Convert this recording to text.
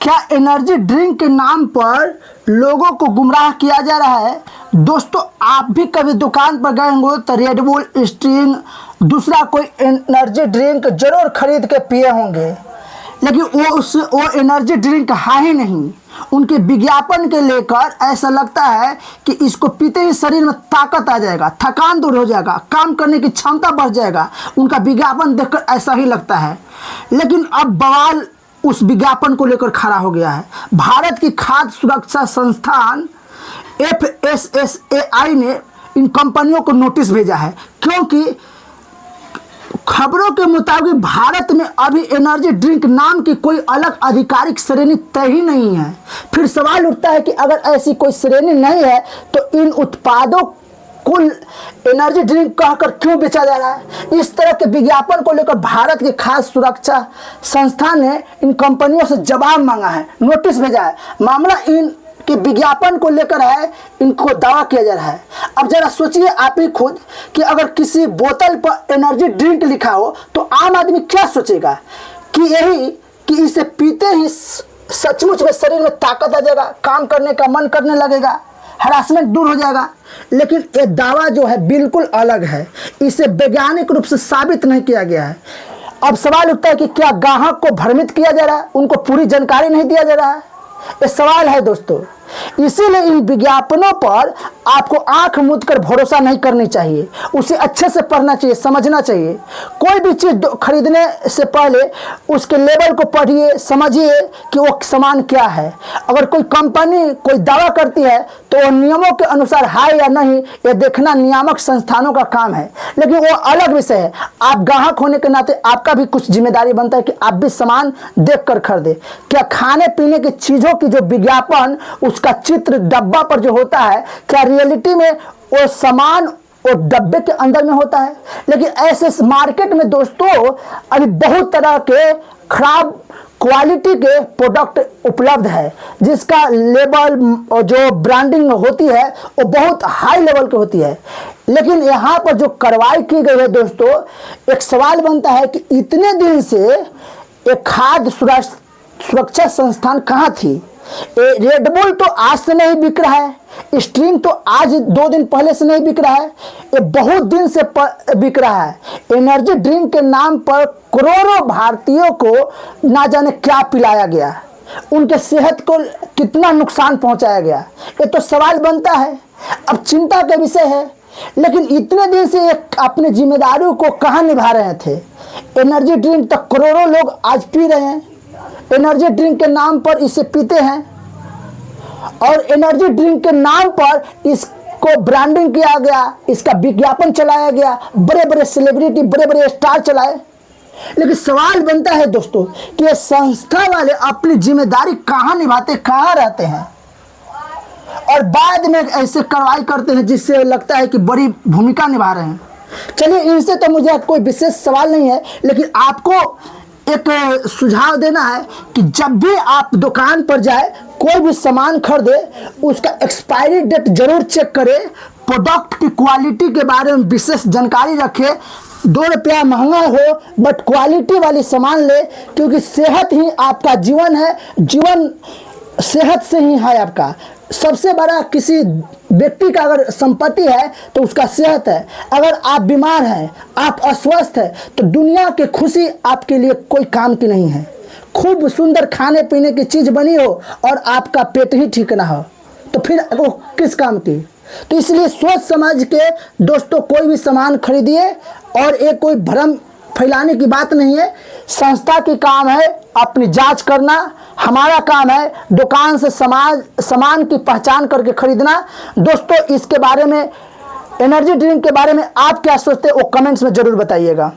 क्या energy drink के नाम पर लोगों को गुमराह किया जा रहा है? दोस्तों, आप भी कभी दुकान पर गए होंगे तो रेड बुल, स्ट्रिंग, दूसरा कोई एनर्जी ड्रिंक जरूर खरीद के पिए होंगे, लेकिन वो एनर्जी ड्रिंक है ही नहीं। उनके विज्ञापन के लेकर ऐसा लगता है कि इसको पीते ही शरीर में ताकत आ जाएगा, थकान दूर हो जाएगा, काम करने की क्षमता बढ़ जाएगा। उनका विज्ञापन देखकर ऐसा ही लगता है। लेकिन अब बवाल उस विज्ञापन को लेकर खड़ा हो गया है। भारत की खाद्य सुरक्षा संस्थान FSSAI ने इन कंपनियों को नोटिस भेजा है, क्योंकि खबरों के मुताबिक भारत में अभी एनर्जी ड्रिंक नाम की कोई अलग आधिकारिक श्रेणी तय ही नहीं है। फिर सवाल उठता है कि अगर ऐसी कोई श्रेणी नहीं है तो इन उत्पादों कुल एनर्जी ड्रिंक कहकर क्यों बेचा जा रहा है? इस तरह के विज्ञापन को लेकर भारत की खाद्य सुरक्षा संस्थान ने इन कंपनियों से जवाब मांगा है, नोटिस भेजा है। मामला इन के विज्ञापन को लेकर है, इनको दावा किया जा रहा है। अब जरा सोचिए आप ही खुद कि अगर किसी बोतल पर एनर्जी ड्रिंक लिखा हो तो आम आदमी क्या सोचेगा कि यही कि इसे पीते ही सचमुच में शरीर में ताकत आ जाएगा, काम करने का मन करने लगेगा, हरासमेंट दूर हो जाएगा। लेकिन ये दावा जो है बिल्कुल अलग है, इसे वैज्ञानिक रूप से साबित नहीं किया गया है। अब सवाल उठता है कि क्या ग्राहक को भ्रमित किया जा रहा है, उनको पूरी जानकारी नहीं दिया जा रहा है? ये सवाल है दोस्तों। इसीलिए इन विज्ञापनों पर आपको आंख मूंद कर भरोसा नहीं करनी चाहिए, उसे अच्छे से पढ़ना चाहिए, समझना चाहिए। कोई भी चीज़ खरीदने से पहले उसके लेबल को पढ़िए, समझिए कि वो सामान क्या है। अगर कोई कंपनी कोई दावा करती है तो वो नियमों के अनुसार है या नहीं, ये देखना नियामक संस्थानों का काम है। लेकिन वो अलग विषय है। आप ग्राहक होने के नाते आपका भी कुछ जिम्मेदारी बनता है कि आप भी सामान देख कर खरीदें। क्या खाने पीने की चीज़ों की जो विज्ञापन, उसका चित्र डब्बा पर जो होता है, क्या रियलिटी में वो सामान वो डब्बे के अंदर में होता है? लेकिन ऐसे मार्केट में दोस्तों अभी बहुत तरह के खराब क्वालिटी के प्रोडक्ट उपलब्ध है, जिसका लेबल और जो ब्रांडिंग होती है वो बहुत हाई लेवल की होती है। लेकिन यहाँ पर जो कार्रवाई की गई है दोस्तों, एक सवाल बनता है कि इतने दिन से एक खाद्य सुरक्षा संस्थान कहाँ थी? रेड बुल तो आज से नहीं बिक रहा है, स्ट्रिंग तो आज 2 दिन पहले से नहीं बिक रहा है, ये बहुत दिन से बिक रहा है। एनर्जी ड्रिंक के नाम पर करोड़ों भारतीयों को ना जाने क्या पिलाया गया, उनके सेहत को कितना नुकसान पहुंचाया गया, ये तो सवाल बनता है। अब चिंता का विषय है। लेकिन इतने दिन से ये अपनी जिम्मेदारियों को कहाँ निभा रहे थे? एनर्जी ड्रिंक तो करोड़ों लोग आज पी रहे हैं, एनर्जी ड्रिंक के नाम पर इसे पीते हैं, और एनर्जी ड्रिंक के नाम पर इसको ब्रांडिंग किया गया, इसका विज्ञापन चलाया गया, बड़े बड़े सेलिब्रिटी, बड़े बड़े स्टार चलाए। लेकिन सवाल बनता है दोस्तों कि ये संस्था वाले अपनी जिम्मेदारी कहाँ निभाते, कहाँ रहते हैं, और बाद में ऐसे कार्रवाई करते हैं जिससे लगता है कि बड़ी भूमिका निभा रहे हैं। चलिए, इनसे तो मुझे कोई विशेष सवाल नहीं है, लेकिन आपको एक सुझाव देना है कि जब भी आप दुकान पर जाए, कोई भी सामान खरीदे, उसका एक्सपायरी डेट जरूर चेक करें, प्रोडक्ट की क्वालिटी के बारे में विशेष जानकारी रखें। 2 रुपया महंगा हो बट क्वालिटी वाली सामान ले, क्योंकि सेहत ही आपका जीवन है, जीवन सेहत से ही है आपका। सबसे बड़ा किसी व्यक्ति का अगर संपत्ति है तो उसका सेहत है। अगर आप बीमार हैं, आप अस्वस्थ हैं, तो दुनिया की खुशी आपके लिए कोई काम की नहीं है। खूब सुंदर खाने पीने की चीज़ बनी हो और आपका पेट ही ठीक ना हो तो फिर वो किस काम की? तो इसलिए सोच समझ के दोस्तों कोई भी सामान खरीदिए, और एक कोई भ्रम फैलाने की बात नहीं है। संस्था की काम है अपनी जांच करना, हमारा काम है दुकान से सामान की पहचान करके खरीदना। दोस्तों, इसके बारे में, एनर्जी ड्रिंक के बारे में आप क्या सोचते हैं वो कमेंट्स में ज़रूर बताइएगा।